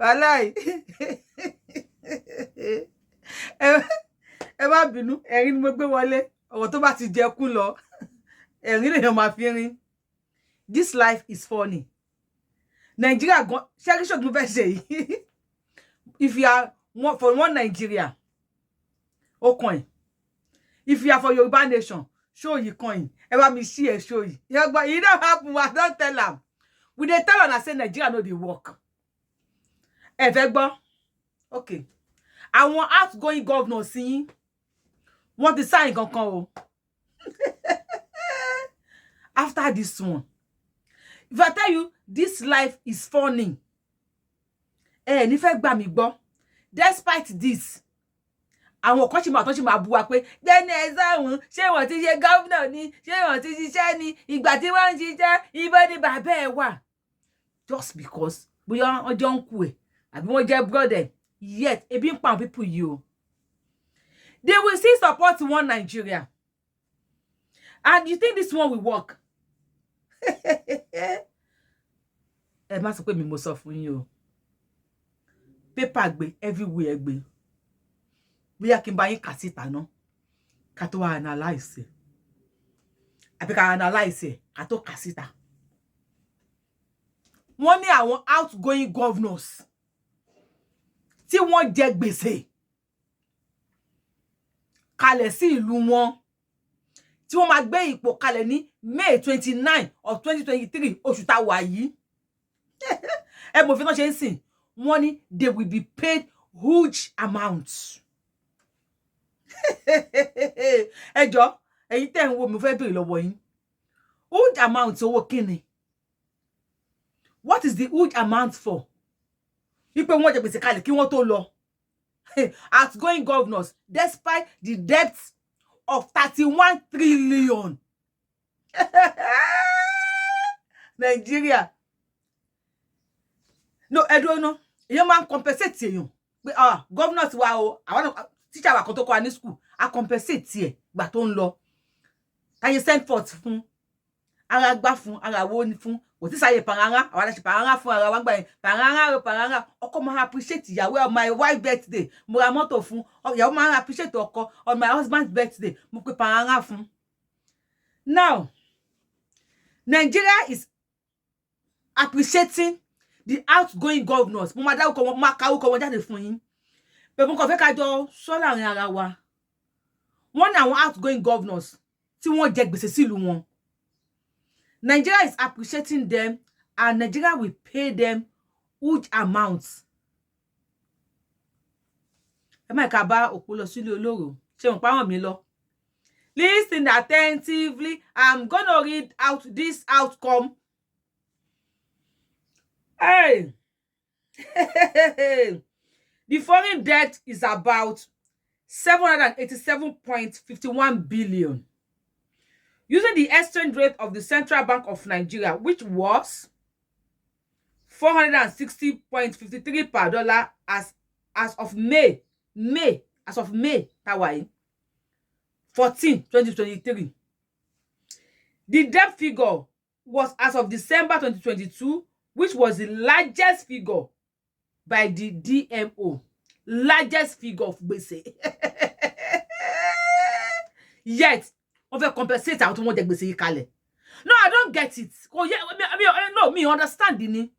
Wàláì. Ẹ má bínú, ẹ̀rín ni mo gbé wọlé. Ọ̀rọ̀ tó bá ti jẹ kú lọ. Ẹ̀rín lèèyàn máa fi rin. This life is funny. Nigeria gan, ṣé show mo fẹ́ ṣe yìí. If you are for one Nigeria, o coin. If you are for Yoruba nation, show you coin. Ẹ bá mi see show you. You don't happen, I don't tell am. We dey tell una say Nigeria no dey work. Ẹ fẹ́ gbọ́. Okay. Àwọn outgoing governors yín wọ́n ti sign kankan o. After this one, if I tell you this life is funny, ní fẹ́ gbà mí gbọ́. Despite this, àwọn kan ṣì máa bú wa pé dẹ́ni ẹ̀sáhùn ṣé wọ́n ti ṣe governor ni, ṣé wọ́n ti ṣiṣẹ́ ni, ìgbà tí wọ́n ń ṣiṣẹ́ ibẹ̀ ni bàbá ẹ̀ wà. Just because bóyá wọ́n jọ ń kú ẹ̀ àbí wọ́n jẹ́ brother, yet ebi ń pa people yìí o. They will still support one Nigeria. And you think this one will work? Ẹ má sọ pé mi mo sọ fún yín o. Paper gbé everywhere gbé. Bóyá kí n bá yín kà síta ná. Ká tó wá analyze. Àbí ká analyze ká tó kà síta. Wọ́n ní àwọn outgoing governors tí wọ́n jẹ gbèsè kalẹ̀ sí ìlú wọn, tí wọ́n máa gbé ipò kalẹ̀ ní May 29 of 2023 oṣù tá wà yìí. Ẹ mọ̀ fi tán ṣe ń sìn. Wọ́n ní they will be paid huge amounts. Ẹ jọ̀ọ́, ẹ̀yin tẹ́ ń wò mí fẹ́ béèrè lọ́wọ́ yín. Huge amount owó kíni? What is the huge amount for? Wípé wọ́n jẹ gbèsè kalẹ̀ kí wọ́n tó lọ. Outgoing governors, despite the debts of 31 trillion. Nigeria. No, I don't know. You man compensate èèyàn. Pé governors wa o, àwọn teacher wa kan tó kọ́ wa ní school, a compensate ẹ̀ gbà tó ń lọ. Táyé send forth fún, ara gbá fún, ara wo ni fún. Kò tí sáyé parara, àwa la ṣe parara fún ara wa gbà yẹn. Parara, ọkọ máa appreciate ìyàwó on my wife birthday. Mo ra mọ́tò fún, ìyàwó máa appreciate ọkọ on my husband's birthday. Mo pe parara fún. Now, Nigeria is appreciating the outgoing governors. Mo máa dárúkọ wọn, máa kárúkọ wọn jáde fún yín. Pé mo kàn fẹ́ ká jọ sọ láàrin ara wa. Wọ́n ní àwọn outgoing governors tí wọ́n jẹ gbèsè sílùú wọn. Nigeria is appreciating them, and Nigeria will pay them huge amounts. Ẹ má ká bá òpó lọ sílé olóró. Ṣé mo pa wọ́n mi lọ? Listen attentively. I'm gonna read out this outcome. Hey. The foreign debt is about 787.51 billion. Using the exchange rate of the Central Bank of Nigeria, which was 460.53 per dollar as of May Tawai 14, 2023. The debt figure was as of December 2022, which was the largest figure by the DMO. Largest figure of gbèsè. Yet, wọ́n fẹ́ compensate àwọn tó wọ́n jẹ gbèsè yìí kalẹ̀. No, I don't get it. No, me understand ni.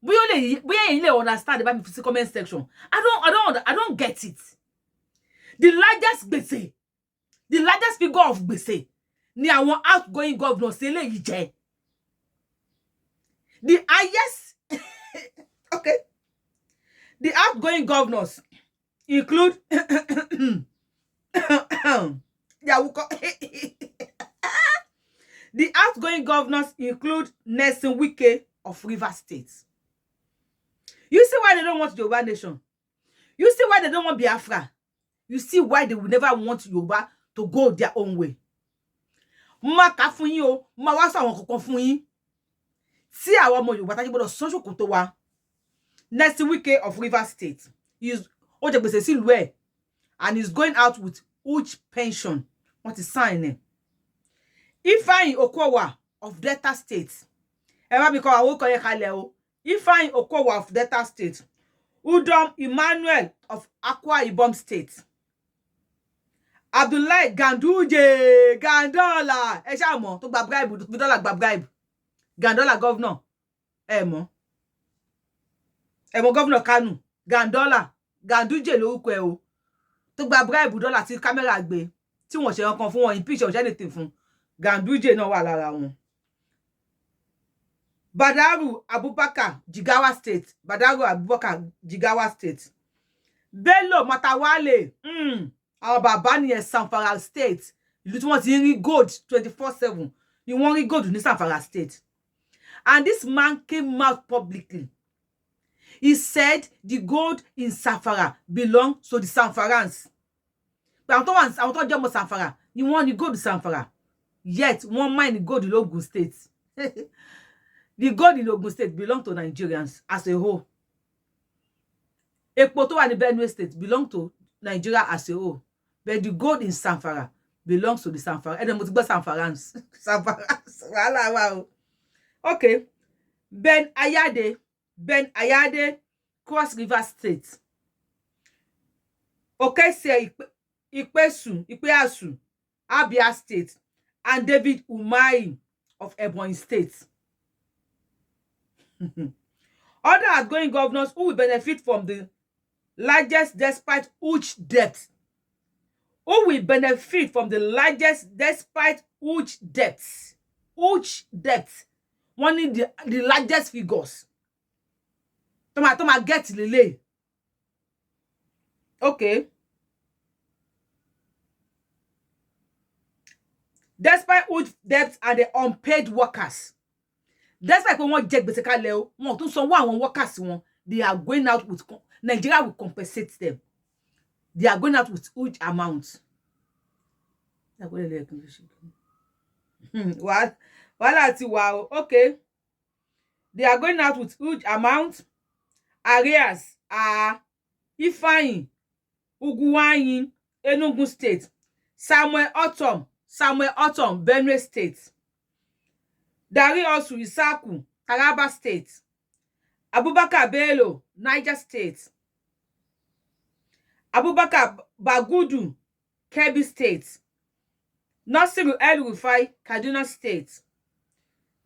Bóyá ẹ̀yin lè understand about me in the comment section. I don't get it. The largest gbèsè, the largest figure of gbèsè ni àwọn outgoing governors eléyìí jẹ. The highest okay. The outgoing governors include the outgoing governors include Nelson Wike of Rivers State. You see why they don't want Yoruba nation? You see why they don't want Biafra? You see why they will never want Yoruba to go their own way. Ma ka fún yín o, ma wá sọ àwọn kankan fún yín. Tí àwọn ọmọ Yorùbá tá jẹ́ gbọ́dọ̀ san ṣòkòtò wa. Nelson Wike of Rivers State is ó jẹ gbèsè sílùú ẹ̀, and is going out with huge pension. What is sign ẹ̀? Ifeanyi Okowa of Delta State. Ẹ bá mi kọ àwọn orúkọ yẹn kalẹ̀ o. Ifeanyi Okowa of Delta State. Udom Emmanuel of Akwa Ibom State. Abdullahi Ganduje Gandola. Ẹ ṣá mọ̀ tó gba bribe, dollar gba bribe. Gandola governor. Ẹ mọ̀. Ẹ mọ̀ governor Kanu. Gandola. Ganduje lórúkọ ẹ̀ o. Tó gba bribe dollar tí camera gbé. Tí wọ́n ṣe nǹkan fún wọn, impeach or anything fún. Ganduje náà wà lára wọn. Badaru Abubakar, Jigawa State. Badaru Abubakar, Jigawa State. Bello Matawale. Àwọn bàbá nìyẹn Zamfara State. Ìlú tí wọ́n ti rí gold 24/7. Ni wọ́n rí gold ní Zamfara State. And this man came out publicly. He said the gold in Zamfara belongs to the Zamfarans. But àwọn tó jẹ́ ọmọ Zamfara ni wọ́n ní gold Zamfara. Yet one mine gold in Ogun State. The gold in Ogun State belongs to Nigerians as a whole. Epo tó wà ní Benue State belongs to Nigeria as a whole. But the gold in Zamfara belongs to the Zamfara. And then mo ti gbọ́ Zamfarans. Zamfarans. Wàhálà wà o. Okay. Ben Ayade, Cross River State. Okay, say Ipeasu, Abia State, and David Umahi of Ebonyi State. Other outgoing governors who will benefit from the largest despite huge debt. Who will benefit from the largest despite huge debts? Huge debts. One need the largest figures. Toma get lele. Okay. Despite huge debts and the unpaid workers. Despite when one jet gbèsè leo, one tún sanwó àwọn workers wọn, they are going out with Nigeria will compensate them. They are going out with huge amounts. Wow. Okay. They are going out with huge amounts. Areas are Ifeanyi, Uguwanyi, Enugu State, Samuel Otom, Benue State, Dari Osu Isaku, Taraba State, Abubakar Bello, Niger State, Abubakar Bagudu, Kebbi State, Nasiru El Rufai, Kaduna State,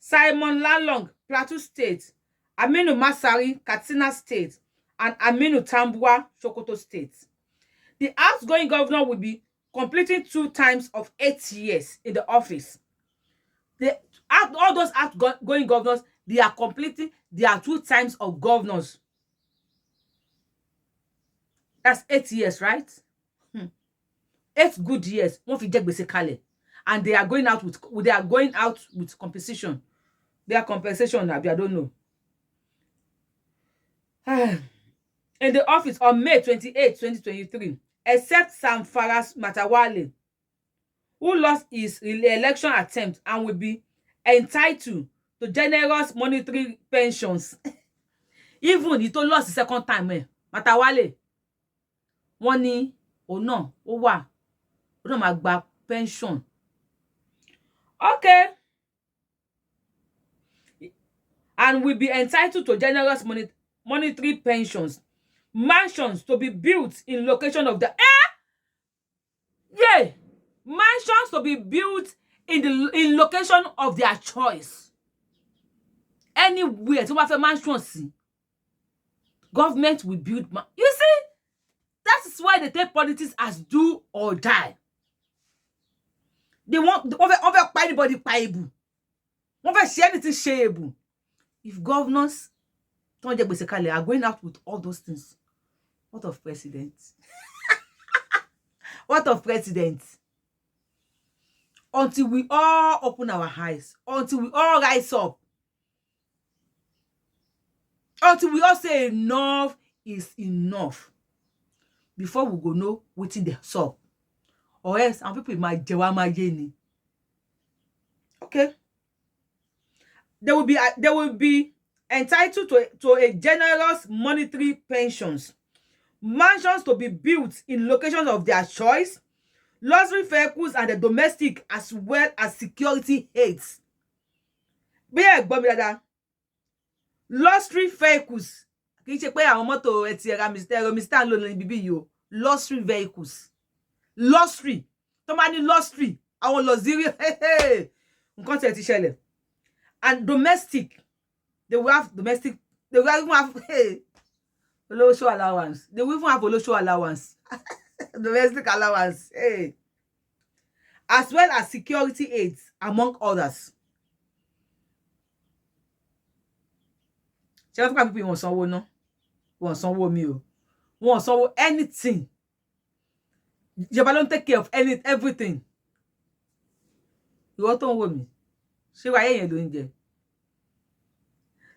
Simon Lalong, Plateau State, Aminu Masari, Katsina State, and Aminu Tambua, Sokoto State. The outgoing governor will be completing 2 times of 8 years in the office. All those outgoing governors, they are completing their 2 times of governors. That's 8 years, right? 8 good years. Wọ́n fi jẹ gbèsè kalẹ̀. And they are going out with compensation. Their compensation, I don't know. In the office on May 28, 2023, except Zamfara's Matawale, who lost his election attempt and will be entitled to generous monetary pensions. Even he tó lost the second time, Matawale, wọ́n ní ó wà, ó náà máa gba pension. Okay. And will be entitled to generous monetary pensions. Mansions to be built in location of the mansions to be built in location of their choice. Anywhere to have a mansion, see, government will build. You see, that is why they take politics as do or die. They want over anybody payable. Over share anything shareable. If governors are going out with all those things, what of presidents? What of presidents? Until we all open our eyes, until we all rise up, until we all say enough is enough, before we go know wetin dey sup, or else some people might jeni. Okay. They will be entitled to a generous monetary pensions, mansions to be built in locations of their choice, luxury vehicles and the domestic as well as security aids. Luxury vehicles kì í ṣe pé àwọn mọ́tò ẹtì ẹ̀ra mr ló ní bíbí yìí o luxury vehicles luxury tó máa ní luxury àwọn luxury nǹkan tí ẹ ti ṣẹlẹ̀ and domestic they will have domestic they will even have olóṣó allowance they will even have olóṣó allowance domestic allowance as well as security aids among others. ṣé wọ́n fún pípín wọn sanwó ná wọn sanwó mi o wọn sanwó anything ìjọba ló ń take care of everything ìwọ tó ń wò mí ṣé wàá yẹn ló ń jẹ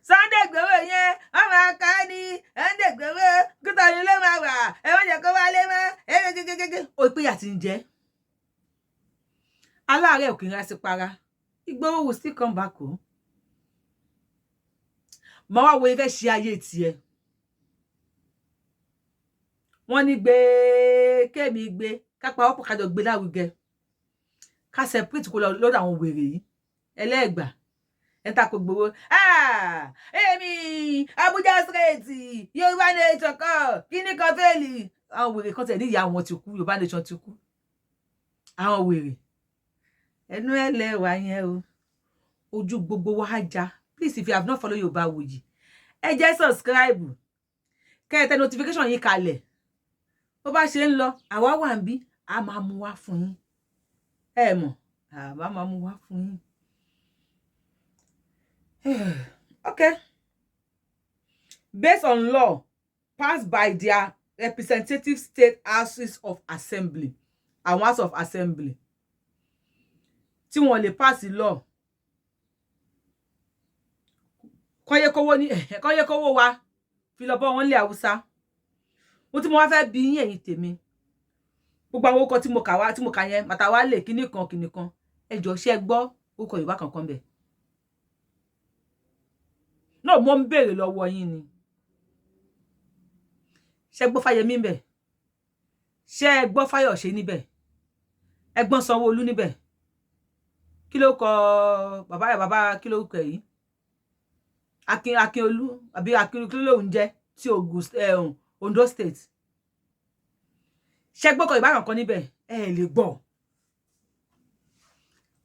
Sunday Igboho yẹn wọn máa ká ní Sunday Igboho kúta ni ló máa wà ẹ wọn jẹ kó wálé mọ ẹ gẹgẹgẹgẹ ó pé àti ń jẹ aláàárẹ̀ òkè ńlá sí para Igboho will still come back o mọ wá wo ìfẹ́ ṣe ayé tiẹ̀ wọ́n ní gbé kémi gbé kápá ọ̀pọ̀ kájọ gbé lárugẹ ká separate kó lọ́dọ̀ àwọn wèrè yìí ẹlẹ́gbà ẹ̀ta kò gbowó èmi Abuja straight Yorùbá nation kan kíní kan fẹ́ẹ̀lì àwọn wèrè kan tẹ̀ ní ìyá wọn ti kú Yorùbá nation ti kú àwọn wèrè ẹnu ẹlẹ́wà yẹn o ojú gbogbo wa já. Please, if you have not followed Yorubawuyi, ẹ jẹ́ subscribe. Kẹ́ tẹ notification yín kalẹ̀. Bó bá ṣe ń lọ, àwa wà ńbí, a máa mú wá fún yín. Ẹ mọ̀, a máa mú wá fún yín. Okay. Based on law passed by their representative state houses of assembly, and house of assembly. Tí wọ́n lè pass law. Kọ́yé kówó wa fi lọ bọ́ wọn lé Haúsá mo tí mo wá fẹ́ bi yín ẹ̀yin tèmi gbogbo àwọn orúkọ tí mo kà yẹn Màtàwálè kíní kan ẹ jọ̀ọ́ ṣé ẹ gbọ́ orúkọ Yorùbá kankan bẹ́ẹ̀ náà mo ń béèrè lọ́wọ́ yín ni ṣé gbọ́ Fáyẹmí ńbẹ̀ ṣé gbọ́ Fáyọ̀ṣe níbẹ̀ ẹ gbọ́ Sanwó-Olú níbẹ̀ kí ló kọ bàbá kí ló kọ yìí Akínolú àbí Akínolú lòun jẹ́ tí Ondo state ṣé gbọ́kọ̀ Yorùbá kankan níbẹ̀ ẹ lè gbọ́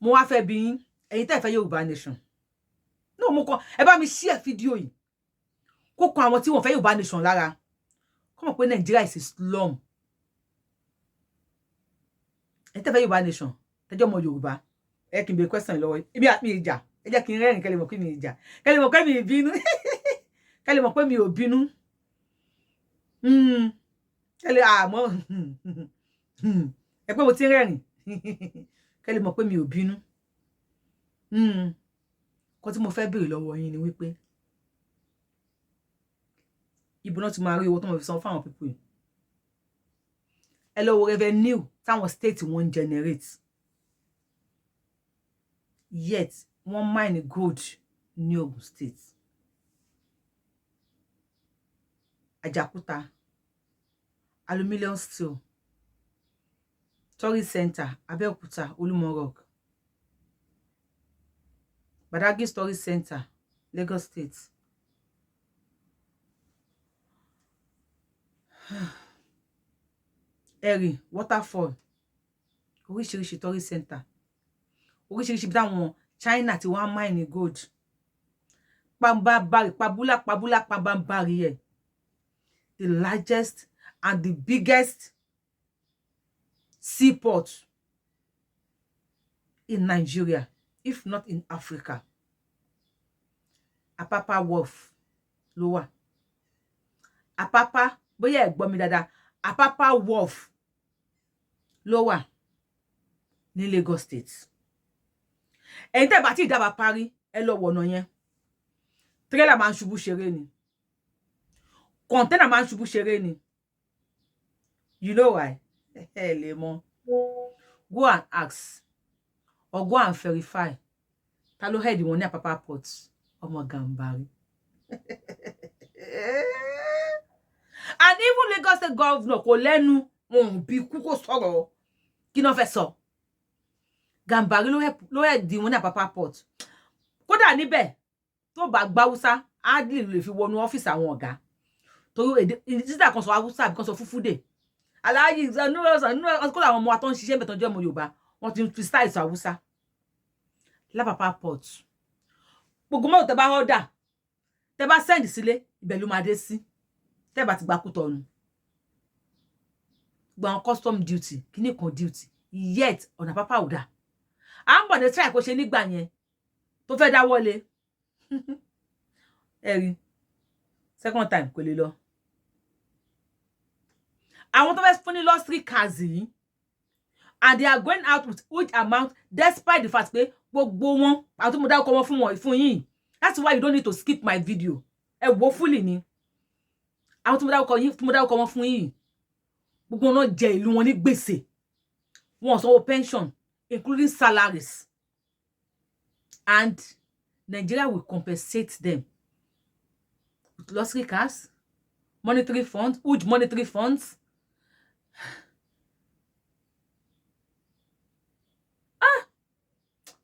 mo wá fẹ́ bi yín ẹ̀yin tẹ́ fẹ́ Yorùbá nation no mo kàn ẹ bá mi share fídíò yìí kó kan àwọn tí wọ́n fẹ́ Yorùbá nation lára kó mọ̀ pé Nigeria is a slum ẹ tẹ́ fẹ́ Yorùbá nation tẹ́jọ́ mọ Yorùbá ẹ kí n bẹ question lọ́wọ́ ibi àpì ìjà ẹ jẹ́ kí n rẹ́rìn kẹ́lẹ́ mọ̀ pé mi ìjà kẹ́lẹ́ mọ̀ pé mi ìbínú kẹ́lẹ́ mọ̀ pé mi ò bínú kẹ́lẹ́ àmọ́ ẹ pé mo ti rẹ́rìn kẹ́lẹ́ mọ̀ pé mi ò bínú kó tí mo fẹ́ béèrè lọ́wọ́ yín ni wípé ibo náà ti máa rí owó tó máa fi san fáwọn pípọ̀ yìí ẹ lọ wo revenue táwọn state wọ́n generate yet wọ́n mine gold ní Ogun state Ajakuta aluminium steel tourist center Abẹ́òkúta Olúmọ rock Badagry tourist center Lagos state Ẹ̀rìn waterfall oríṣiríṣi tourist center oríṣiríṣi bí táwọn China tí wọ́n mine gold pabambari ẹ̀ the largest and the biggest seaport in Nigeria if not in Africa Apapa Wharf ló wà Apapa bóyá ẹ gbọ́ mi dáadáa Apapa Wharf ló wà ní Lagos state ẹ̀yin tẹ́ bá ti dábà parí ẹ lọ wọ̀nà yẹn trailer máa ń ṣubú ṣeré ni container máa ń ṣubú ṣeré ni you know why ẹ lè mọ̀ go and ask or go and verify ta ló head wọn ní Apapa port ọmọ Gàmbàrí and even Lagos state governor kò lẹ́nu wọn ò bí kú kò sọ̀rọ̀ kí náà fẹ́ sọ Gàmbàrí ló head wọn ní Apapa port kódà níbẹ̀ tó bá gbáwúsá adley lè fi wọnú ọ́fíìsì àwọn ọ̀gá torí sister kan sọ Hausa kan sọ Fufude alaji no ko la àwọn ọmọ wa tó ń ṣiṣẹ́ betan je ọmọ Yorùbá wọ́n ti fi style sọ Hausa la papa port gbogbo mo tẹ́ bá order tẹ́ bá send sílé ibẹ̀ ló máa dé sí tẹ́ bá ti gba Kútọ̀nù gba custom duty kíní kan duty yet ọ̀nà papa ò dá à ń bọ̀ de try kó ṣe nígbà yẹn tó fẹ́ dá wọlé ẹ̀rí second time kò lè lọ àwọn tó fẹ́ fún ní luxury cars yìí and they are going out with huge amount despite the fact pé gbogbo wọn àwọn tó mo dárúkọ wọn fún yín that's why you don't need to skip my video ẹ wò fully ni àwọn tó mo dárúkọ wọn fún yín gbogbo wọn jẹ ìlú wọn ní gbèsè wọn sanwó pension including salaries and Nigeria will compensate them with luxury cars, monetary funds, huge monetary funds.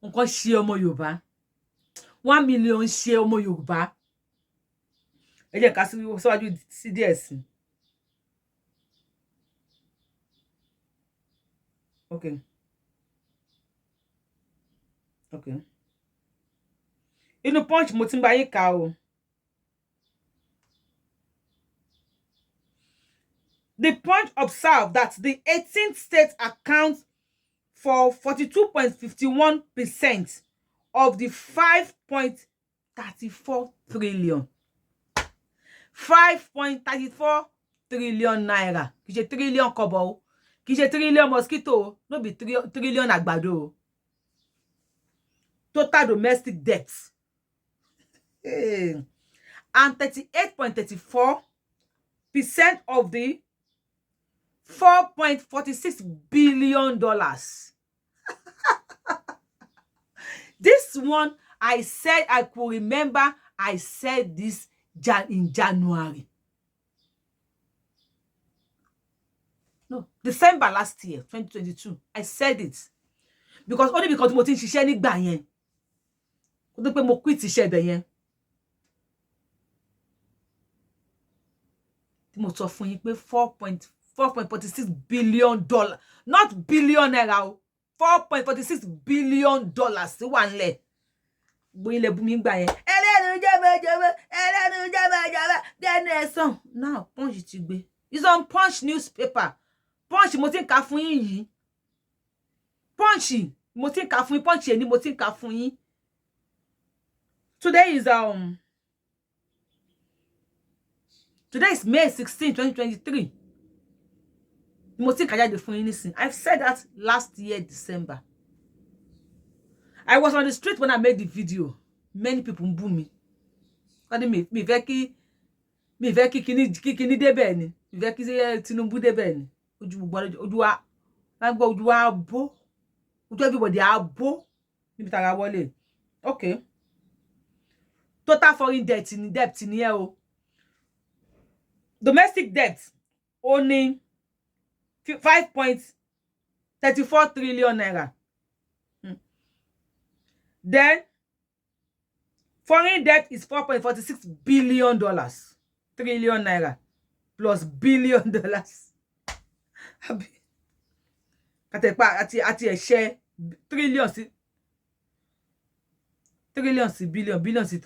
Nǹkan ṣe ọmọ Yorùbá 1 million ṣe ọmọ Yorùbá ẹ jẹ́ ká síwájú sí díẹ̀ sí. Okay. Inú Punch mo ti ń bá yín kà o. The Punch observed that the 18th state accounts for 42.51% of the 5.34 trillion. 5.34 trillion naira. Kì í ṣe trillion kobo o. Kì í ṣe trillion mosquito o. No be trillion àgbàdo o. Total domestic debt. And 38.34% of the $4.46 billion. This one, I said, I could remember, I said this in January. No, December last year, 2022. I said it. Only because mo ti ń ṣiṣẹ́ nígbà yẹn. Ó tó pé mo quit iṣẹ́ ibẹ̀ yẹn. Tí mo sọ fún yín pé $4.46 billion, not billion naira, $4.46 billion sí wà ńlẹ̀. Gbóyin lẹ bú mi gbà yẹn. Ẹlẹ́nu jẹ́bẹ̀jẹ́bẹ̀, dẹ́nu ẹ̀sán. Now, Punch ti gbé. It's on Punch newspaper. Punch mo ti ń kà fún yín yìí. Punch mo ti ń kà fún yín. Punch ni mo ti ń kà fún yín. Today is May 16, 2023. Mo ti ń kà jáde fún yín nísìn. I've said that last year December. I was on the street when I made the video. Many people boo me. Mi fẹ́ kí kíní débẹ̀ ni. Mi fẹ́ kí Tinubu débẹ̀ ni. Ojú wa bó. Ojú everybody á bó. Níbi tara wọlé. Okay. Total foreign debt ni ẹ o. Domestic debt only 5.34 trillion naira. Then foreign debt is $4.46 billion. Trillion naira plus billion dollars. Katepa ati ẹ̀ṣẹ̀ trillion sí billion sí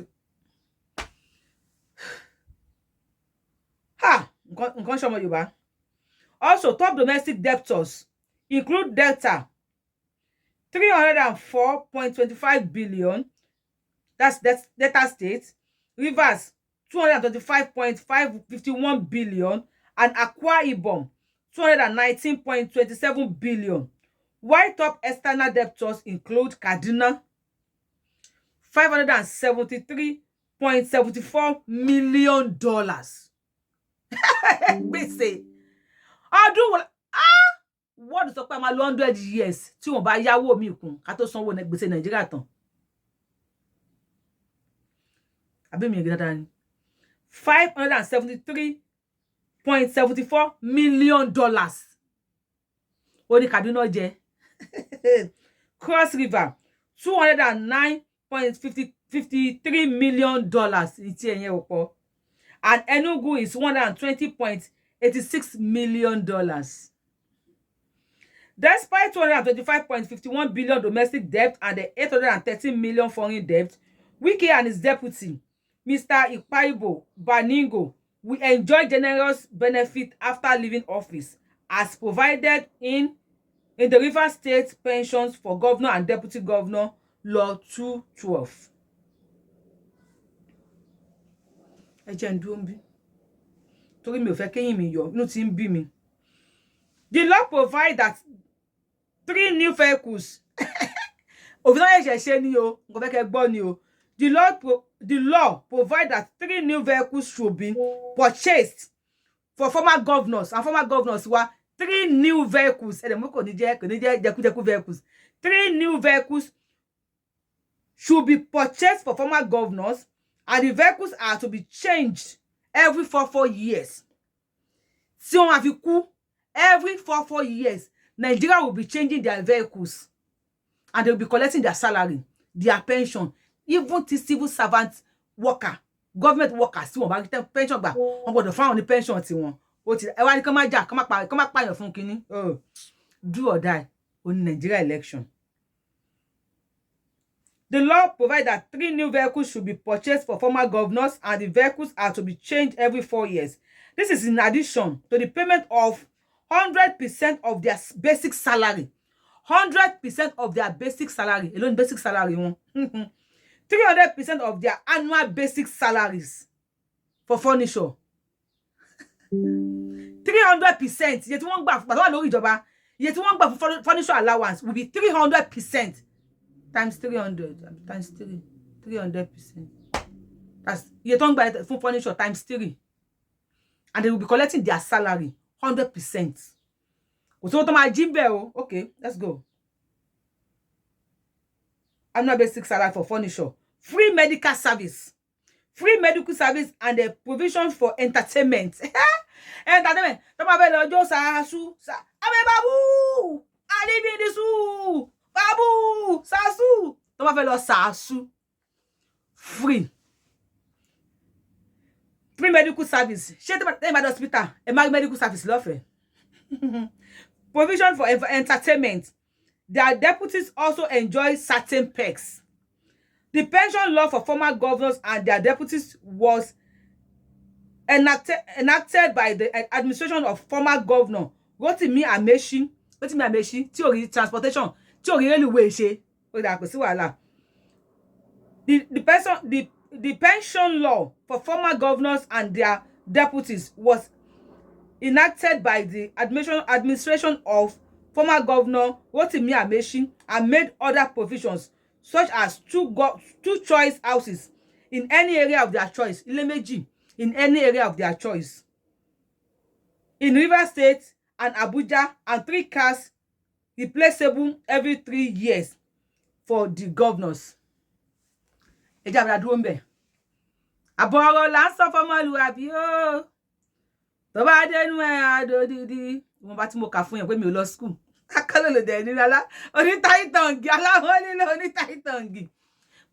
nǹkan ṣọmọ Yorùbá. Also, top domestic debtors include Delta, 304.25 billion. That's Delta State. Rivers, 225.551 billion. And Akwa Ibom, 219.27 billion. While top external debtors include Kaduna, $573.74 million. Gbèsè. What sọ pé máa lọ 100 years tí wọ́n bá yáwó mi kún ká tó sanwó gbèsè Nàìjíríà tán. Àbí mi rí dáadáa ni. $573.74 million. Ó ní Kaduna jẹ. Cross River, $209.53 million. Ìtí ẹ̀yẹn ò pọ̀. and Enugu is $120.86 million. Despite 225.51 billion domestic debt and the 813 million foreign debt, Wike and his deputy, Mr. Ikpaibo Baningo, will enjoy generous benefit after leaving office, as provided in the Rivers State Pensions for Governor and Deputy Governor Law 212. Ẹ jẹ́ n dúró ńbí. Torí mi ò fẹ́ kéyìn mi yọ, inú ti ń bí mi. The law provides that 3 new vehicles. Òfin náà ṣẹ̀ṣẹ̀ ṣe ni o, nǹkan fẹ́ kẹ́ gbọ́ ni o. The law provides that 3 new vehicles should be purchased for former governors and former governors were 3 new vehicles. Vehicles. 3 new vehicles should be purchased for former governors, and the vehicles are to be changed every 4 years. Si on a vu coup, every 4 years, Nigeria will be changing their vehicles, and they will be collecting their salary, their pension, even the civil servant worker, government workers. Si wọ́n bá get pension gbà, wọ́n gbọ́dọ̀ fún àwọn ní pension tí wọ́n. Ó ti ẹ wá ní kán má jà, kán má pààyàn fún kíní. Do or die on Nigeria election. The law provides that 3 new vehicles should be purchased for former governors, and the vehicles are to be changed every 4 years. This is in addition to the payment of 100% of their basic salary. 100% of their basic salary. Alone basic salary. 300% of their annual basic salaries for furniture. 300%. Yet one gbà for furniture allowance will be 300%. Times 300 times 3, 300%. That's you don't buy for furniture times 3, and they will be collecting their salary 100%. So to my gym bell, okay, let's go. I'm not basic salary for furniture, free medical service, and the provision for entertainment. Entertainment. Toma belo jo sa su sa. Abe babu, ali bi disu. Babu, sasu. Tó bá fẹ́ lọ sasu. Free medical service. Ṣé tó bá hospital, ẹ máa medical service lọ́fẹ̀ẹ́. Provision for entertainment. Their deputies also enjoy certain perks. The pension law for former governors and their deputies was enacted by the administration of former governor Rotimi Amechi. Tí ó rí transportation. Tí ò rí railway ṣe, ó dà kò sí wàhálà. The pension law for former governors and their deputies was enacted by the administration of former governor Rotimi Amechi and made other provisions, such as two choice houses in any area of their choice. Ilé méjì in any area of their choice. In Rivers State and Abuja, and 3 cars replaceable every 3 years for the governors. Eja bra dúró ńbẹ̀. Àbọ̀rọ̀ là ń sọ fọ́mọlúwàbí o. Tó bá dénú ẹ adodidi. Wọ́n bá tí mo kà fún yẹn pé mi ò lọ school. Akálòlò dẹ̀ ní lálá. Oní táìtàngì aláwọ̀ nílò oní táìtàngì.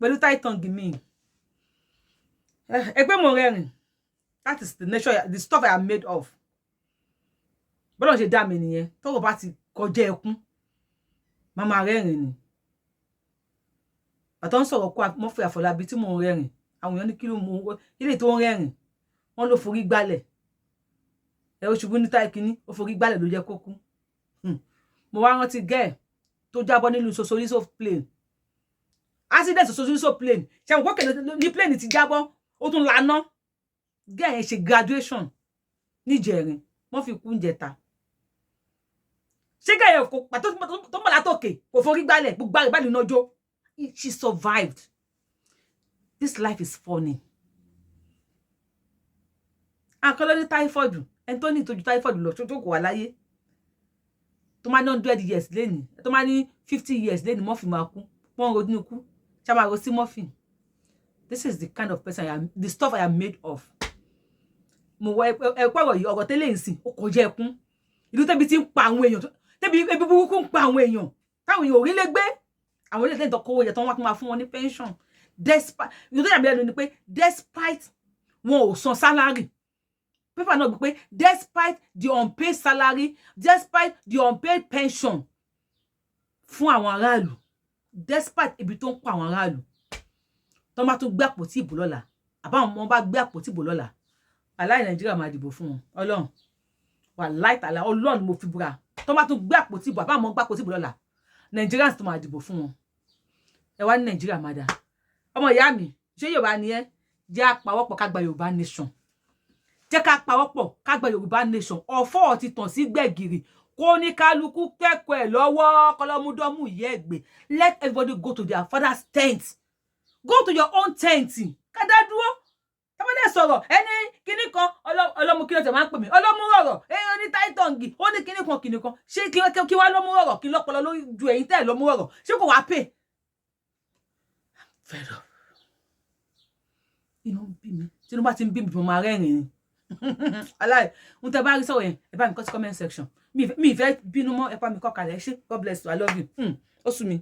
Pẹ̀lú táìtàngì mi. Ẹ pé mo rẹ́rìn. That is the nature, the stuff I am made of. Bọ́lá ṣe dá mi nìyẹn. Tọ́rọ̀ bá ti kọjá ẹkún. Mama rẹ́rìn ni. Àtọ́ ń sọ̀rọ̀ kó Murphy Àfọlábí tí mo rẹ́rìn. Àwọn èèyàn ní kí ló mú ilé tó ń rẹ́rìn. Wọ́n ló forí gbálẹ̀. Ẹ ó ṣubú ní táìkíní, ó forí gbálẹ̀ ló jẹ́ kó kú. Mo wá rántí gẹ́ẹ̀ tó jábọ́ nínú Sosoliso plane. Accident Sosoliso plane. Ṣé mo kókè ní plane ti jábọ́, ó tún lànà. Gẹ́ẹ̀ yẹn ṣe graduation níjẹ̀rin. Wọ́n fi kú njẹta. Ṣé gẹ́ẹ̀ yẹn kò pàtó tó mọ̀ látòkè kò forí gbálẹ̀, gbogbo àgbà nínú ọjọ́. She survived. This life is funny. Akọ́lọ́dé typhoid. Ẹni tó ní ìtọ́jú typhoid lọ tó kò wà láyé. Tó máa ní 100 years lẹ́ni. Tó máa ní 50 years lẹ́ni Murphy máa kú. Wọ́n ro nínú kú. Ṣá máa ro sí Murphy. This is the kind of person I am, the stuff I am made of. Mo wọ ẹ̀pọ̀rọ̀ yìí ọ̀rọ̀ tẹ́lẹ̀ ìsìn ó kọjá ẹkún. Ìlú tẹ́bi ti ń pa àwọn èèyàn. Tẹ́bi ebi burúkú ń pa àwọn èèyàn. Táwọn èèyàn ò rí lé gbé. Àwọn ilé ìtọ́kọ̀ owó yẹ tó wọ́n máa fún wọn ní pension. Despite, you don't have ni pé despite wọn ò san salary. Paper náà gbé pé despite the unpaid salary, despite the unpaid pension fún àwọn aráàlú, despite ibi tó ń pa àwọn aráàlú, tó bá tún gbé àpótí ìbò lọ́la, àbáwọn ọmọ bá gbé àpótí ìbò lọ́la, aláì Nàìjíríà máa dìbò fún wọn. Ọlọ́run wà láìtàlá, Ọlọ́run mo fi búra, tó bá tún gbé àpótí ìbò, àbáwọn ọmọ gbé àpótí ìbò lọ́la, Nigerians tó máa dìbò fún wọn. Ẹ wá ní Nàìjíríà máa dá. Ọmọ ìyá mi, ṣé Yorùbá ni ẹ́? Jẹ́ àpawọ́pọ̀ ká gba Yorùbá nation. Jẹ́ ká pawọ́pọ̀ ká gba Yorùbá nation. Ọ̀fọ̀ ti tàn sí gbẹ̀gìrì. Kó ní kálukú kẹ́kọ̀ọ́ ẹ̀ lọ́wọ́, kọlọ́múdọ́mù ìyẹ́ ẹ̀gbẹ́. Let everybody go to their father's tent. Go to your own tent. Kádá dúró. Tọ́mọdé sọ̀rọ̀, ẹni kíní kan, ọlọ́mú kí ló tẹ̀ máa ń pè mí. Ọlọ́mú rọ̀rọ̀, ẹni oní táìtọ̀ǹgì, ó ní kíní kan. Ṣé kí wá lọ́mú rọ̀rọ̀, kí lọ́pọlọ lórí ju ẹ̀yin tẹ́ lọ́mú rọ̀rọ̀. Ṣé kò wá pè? Fed up. Inú bí mi. Tí inú bá ti ń bí mi, mo máa rẹ́rìn ni. Aláì, ń tẹ́ bá rí sọ̀rọ̀ yẹn, ẹ bá mi kọ sí comment section. Mi ìfẹ́ bínú mọ́, ẹ pa mi kọ́ kalẹ̀. Ṣé God bless you, I love you. Ó sú mi.